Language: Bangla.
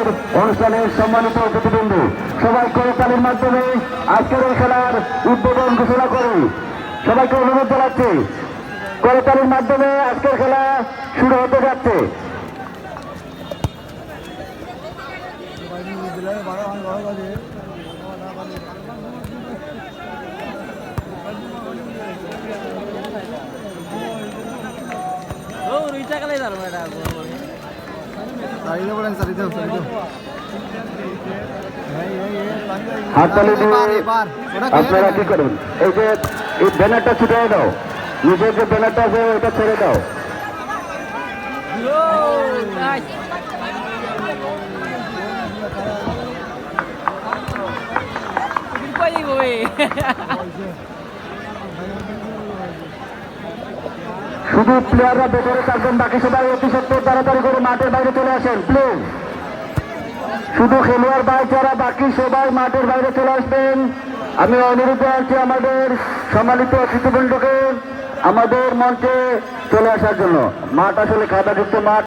আজকের অনুষ্ঠানের সম্মানিত অতিথিবৃন্দ, সবাই করতালির মাধ্যমে আজকের এই খেলার উদ্বোধন ঘোষণা করি। সবাইকে অনুরোধ জানাচ্ছি, করতালির মাধ্যমে আজকের খেলা শুরু হতে যাচ্ছে। হাততালি দিয়ে আপনারা কি করুন, এই যে এই ব্যানারটা ছুটে দাও, নিজের যে ব্যানারটা আছে ওইটা ছেড়ে দাও। শুধু প্লেয়াররা ভেতরে থাকবেন, বাকি সবাই অতি সত্তর তাড়াতাড়ি করে মাঠের বাইরে চলে আসেন প্লিজ। শুধু খেলোয়াড় ভাই ছাড়া বাকি সবাই মাঠের বাইরে চলে আসবেন। আমি অনুরোধ জানাচ্ছি আমাদের সম্মানিত অতিথিবৃন্দকে আমাদের মঞ্চে চলে আসার জন্য। মাঠ আসলে কাদাযুক্ত মাঠ।